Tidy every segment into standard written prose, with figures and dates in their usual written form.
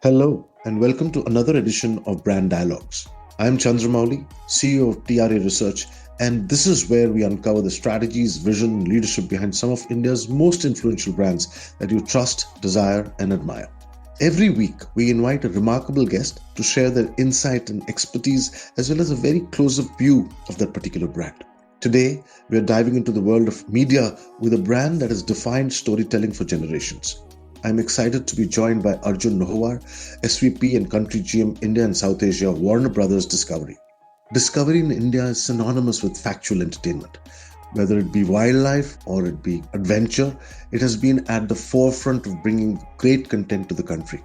Hello, and welcome to another edition of Brand Dialogues. I'm Chandramouli, CEO of TRA Research, and this is where we uncover the strategies, vision, and leadership behind some of India's most influential brands that you trust, desire, and admire. Every week, we invite a remarkable guest to share their insight and expertise, as well as a very close-up view of that particular brand. Today, we are diving into the world of media with a brand that has defined storytelling for generations. I'm excited to be joined by Arjun Nohwar, SVP and Country GM India and South Asia, Warner Brothers Discovery. Discovery in India is synonymous with factual entertainment. Whether it be wildlife or it be adventure, it has been at the forefront of bringing great content to the country.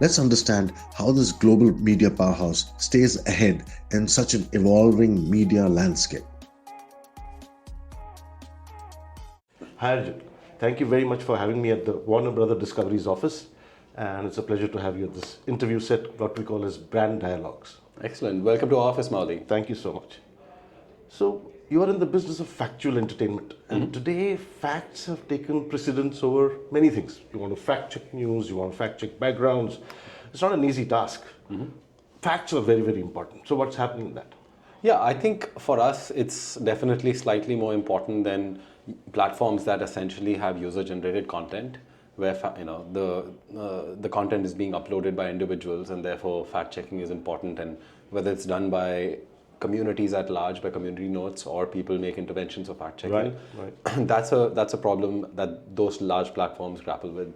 Let's understand how this global media powerhouse stays ahead in such an evolving media landscape. Hi Arjun. Thank you very much for having me at the Warner Brothers Discovery's office. And it's a pleasure to have you at this interview set, what we call as Brand Dialogues. Excellent. Welcome to our office, Mauli. Thank you so much. So, you are in the business of factual entertainment. And today, facts have taken precedence over many things. You want to fact check news, you want to fact check backgrounds. It's not an easy task. Facts are very, very important. So, what's happening in that? Yeah, I think for us, it's definitely slightly more important than platforms that essentially have user-generated content, where the content is being uploaded by individuals, and therefore fact-checking is important. And whether it's done by communities at large, by community notes, or people make interventions of fact-checking, Right. that's a problem that those large platforms grapple with.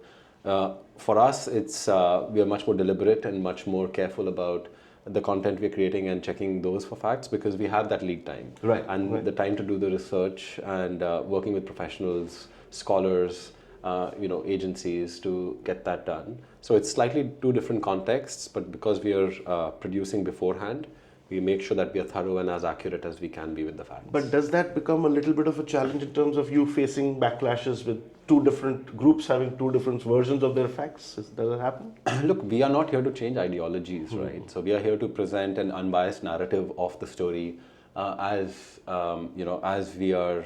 For us, it's we are much more deliberate and much more careful about the content we're creating and checking those for facts, because we have that lead time. Right. And the time to do the research and working with professionals, scholars, agencies to get that done. So it's slightly two different contexts, but because we are producing beforehand, we make sure that we are thorough and as accurate as we can be with the facts. But does that become a little bit of a challenge in terms of you facing backlashes with two different groups having two different versions of their facts? Does that happen? Look, we are not here to change ideologies, right? So we are here to present an unbiased narrative of the story as we are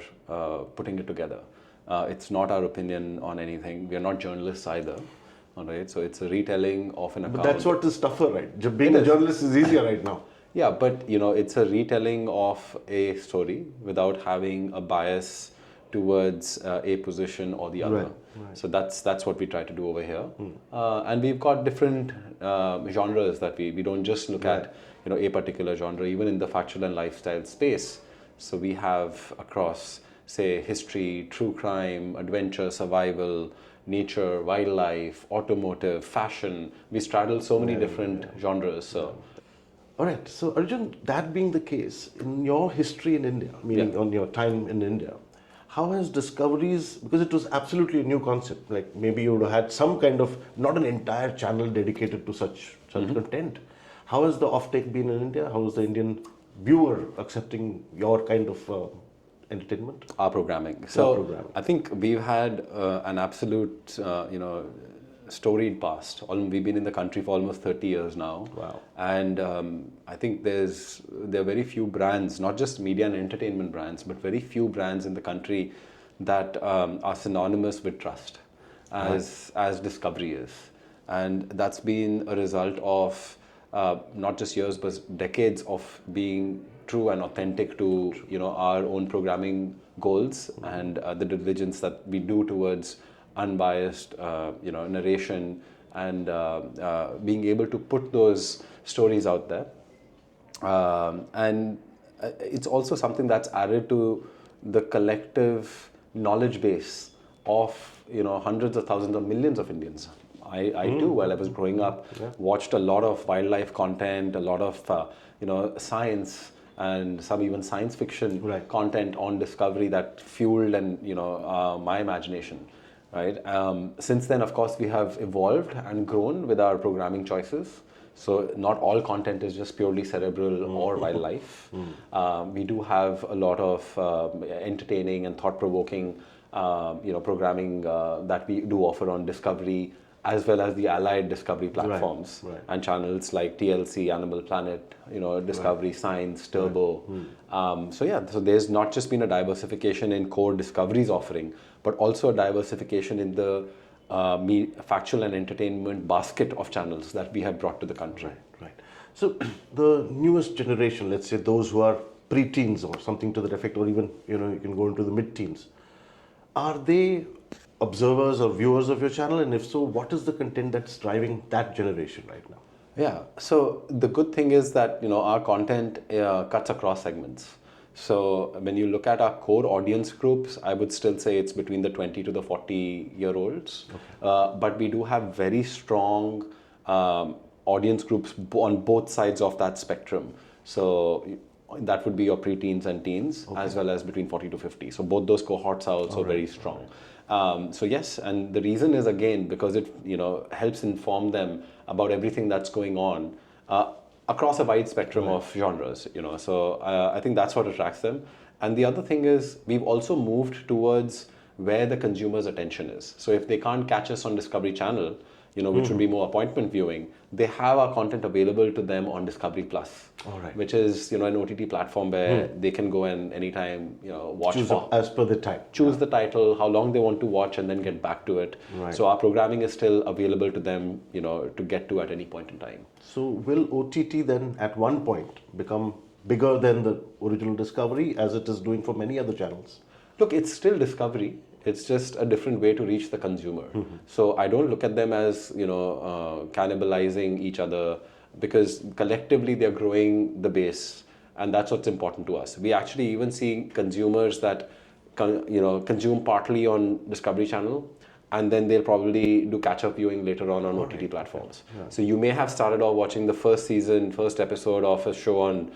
putting it together. It's not our opinion on anything. We are not journalists either. All right, so it's a retelling of an account. But that's what is tougher, right? Being a journalist is easier right now. Yeah, but it's a retelling of a story without having a bias towards a position or the other. Right. So that's what we try to do over here. And we've got different genres that we don't just look at a particular genre, even in the factual and lifestyle space. So we have across, say, history, true crime, adventure, survival, nature, wildlife, automotive, fashion. We straddle so many different genres. So. All right. So, Arjun, that being the case, in your history in India, meaning on your time in India, how has Discoveries, because it was absolutely a new concept, like maybe you would have had some kind of, not an entire channel dedicated to such content. How has the offtake been in India? How is the Indian viewer accepting your kind of entertainment? Our programming. So I think we've had an absolute, storied past. We've been in the country for almost 30 years now. Wow. And I think there are very few brands, not just media and entertainment brands, but very few brands in the country that are synonymous with trust, as Discovery is. And that's been a result of not just years, but decades of being true and authentic to our own programming goals and the diligence that we do towards unbiased narration and being able to put those stories out there. And it's also something that's added to the collective knowledge base of hundreds of thousands of millions of Indians. I too, while I was growing up, watched a lot of wildlife content, a lot of science, and some even science fiction content on Discovery that fueled my imagination. Right. Since then, of course, we have evolved and grown with our programming choices. So not all content is just purely cerebral or wildlife. We do have a lot of entertaining and thought-provoking, programming that we do offer on Discovery, as well as the allied Discovery platforms and channels like TLC, Animal Planet, Discovery Science, Turbo. So there's not just been a diversification in core Discovery's offering, but also a diversification in the factual and entertainment basket of channels that we have brought to the country. Right. So the newest generation, let's say those who are pre-teens or something to that effect, or even you can go into the mid-teens, are they observers or viewers of your channel? And if so, what is the content that's driving that generation right now? Yeah. So the good thing is that our content cuts across segments. So when you look at our core audience groups, I would still say it's between the 20 to the 40-year-olds. Okay. But we do have very strong audience groups on both sides of that spectrum. So that would be your preteens and teens, okay, as well as between 40 to 50. So both those cohorts are also very strong. So yes, and the reason is again because it helps inform them about everything that's going on across a wide spectrum of genres. So I think that's what attracts them. And the other thing is we've also moved towards where the consumer's attention is. So if they can't catch us on Discovery Channel, which would be more appointment viewing, they have our content available to them on Discovery Plus, which is an OTT platform where they can go and anytime watch as per the time. Choose the title, how long they want to watch, and then get back to it. Right. So our programming is still available to them, to get to at any point in time. So will OTT then at one point become bigger than the original Discovery as it is doing for many other channels? Look, it's still Discovery. It's just a different way to reach the consumer. So I don't look at them as cannibalizing each other, because collectively they're growing the base, and that's what's important to us. We actually even see consumers that consume partly on Discovery Channel, and then they'll probably do catch-up viewing later on OTT platforms. Yeah. So you may have started off watching the first episode of a show on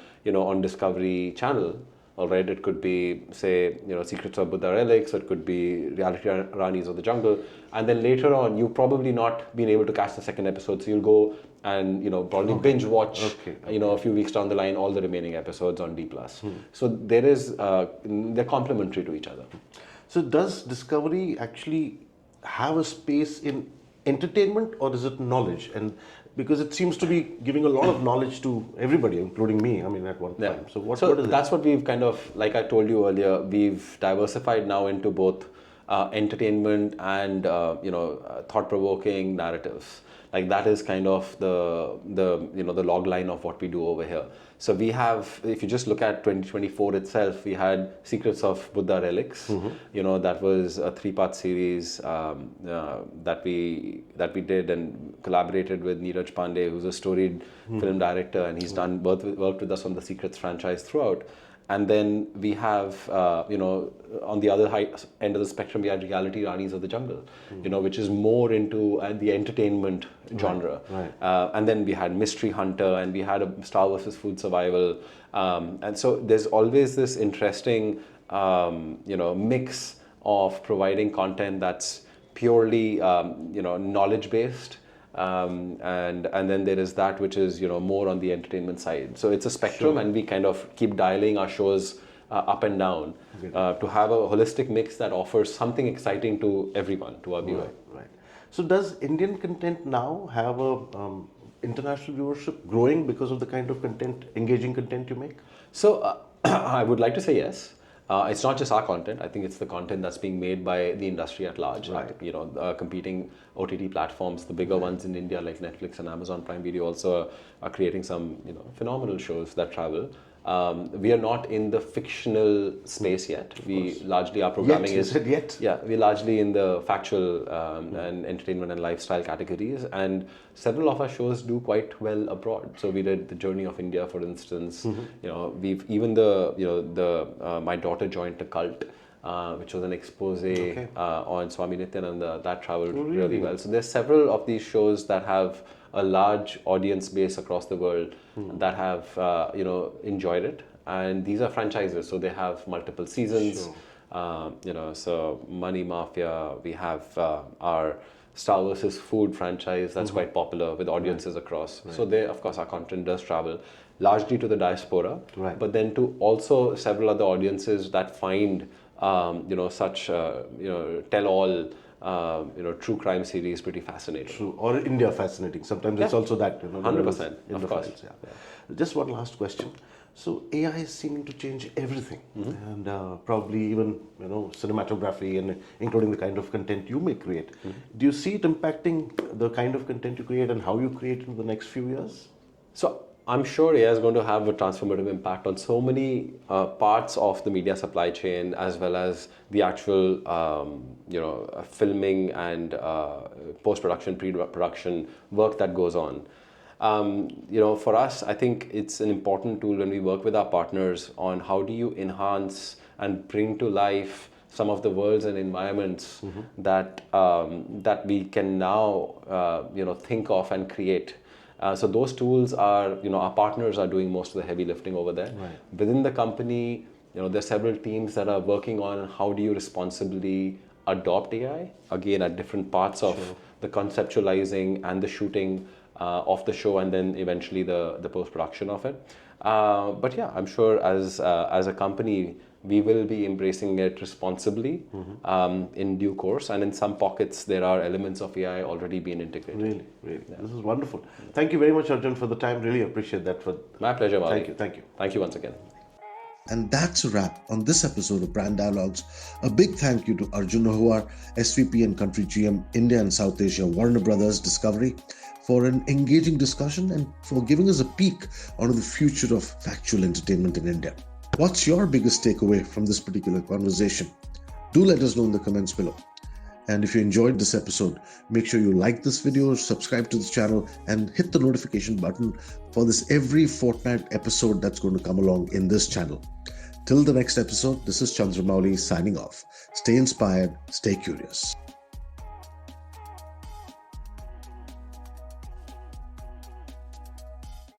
Discovery Channel. All right, it could be, say, Secrets of Buddha Relics, it could be Reality Ranis of the Jungle, and then later on, you've probably not been able to catch the second episode, so you'll go and probably binge watch, a few weeks down the line, all the remaining episodes on D+. So they're complementary to each other. So does Discovery actually have a space in entertainment, or is it knowledge? And because it seems to be giving a lot of knowledge to everybody, including me, at one time. So what is that's what we've kind of, like I told you earlier, we've diversified now into both entertainment and thought-provoking narratives. Like that is kind of the log line of what we do over here. So we have, if you just look at 2024 itself, we had Secrets of Buddha Relics. That was a 3-part series that we did and collaborated with Neeraj Pandey, who's a storied film director, and he's worked with us on the Secrets franchise throughout. And then we have, on the other end of the spectrum, we had Reality Ranis of the Jungle, which is more into the entertainment genre. Right. And then we had Mystery Hunter, and we had a Star vs. Food Survival. And so there's always this interesting, mix of providing content that's purely, knowledge-based. And then there is that which is more on the entertainment side. So it's a spectrum, and we kind of keep dialing our shows up and down to have a holistic mix that offers something exciting to everyone, to our viewer. Right. So does Indian content now have a international viewership growing because of the kind of engaging content you make? So I would like to say yes. It's not just our content. I think it's the content that's being made by the industry at large. Right. Competing OTT platforms, the bigger ones in India like Netflix and Amazon Prime Video also are creating some phenomenal shows that travel. We are not in the fictional space yet. Largely our programming yet. Yeah, we're largely in the factual and entertainment and lifestyle categories, and several of our shows do quite well abroad. So we did The Journey of India, for instance. We've even my daughter joined a cult, which was an expose on Swami Nityananda that traveled really well. So there's several of these shows that have a large audience base across the world that have enjoyed it, and these are franchises, so they have multiple seasons. So Money Mafia, we have our Star vs. Food franchise that's quite popular with audiences across. So there, of course, our content does travel largely to the diaspora, but then to also several other audiences that find such tell-all true crime series pretty fascinating. True, or India fascinating. Sometimes it's also that 100%, of course. Just one last question. So AI is seeming to change everything, and probably even cinematography, and including the kind of content you may create. Do you see it impacting the kind of content you create and how you create in the next few years? So I'm sure AI is going to have a transformative impact on so many parts of the media supply chain, as well as the actual, filming and post-production, pre-production work that goes on. For us, I think it's an important tool when we work with our partners on how do you enhance and bring to life some of the worlds and environments that we can now think of and create. So those tools are, our partners are doing most of the heavy lifting over there. Right. Within the company, there are several teams that are working on how do you responsibly adopt AI, again, at different parts of the conceptualizing and the shooting of the show, and then eventually the post-production of it. But yeah, I'm sure as a company, we will be embracing it responsibly in due course. And in some pockets, there are elements of AI already being integrated. Really, really. Yeah. This is wonderful. Thank you very much, Arjun, for the time. Really appreciate that. My pleasure, Mali. Thank you. Thank you. Thank you once again. And that's a wrap on this episode of Brand Dialogues. A big thank you to Arjun Nohwar, SVP and Country GM, India and South Asia, Warner Brothers Discovery, for an engaging discussion and for giving us a peek onto the future of factual entertainment in India. What's your biggest takeaway from this particular conversation? Do let us know in the comments below. And if you enjoyed this episode, make sure you like this video, subscribe to this channel, and hit the notification button for this every fortnight episode that's going to come along in this channel. Till the next episode, this is Chandramouli signing off. Stay inspired, stay curious.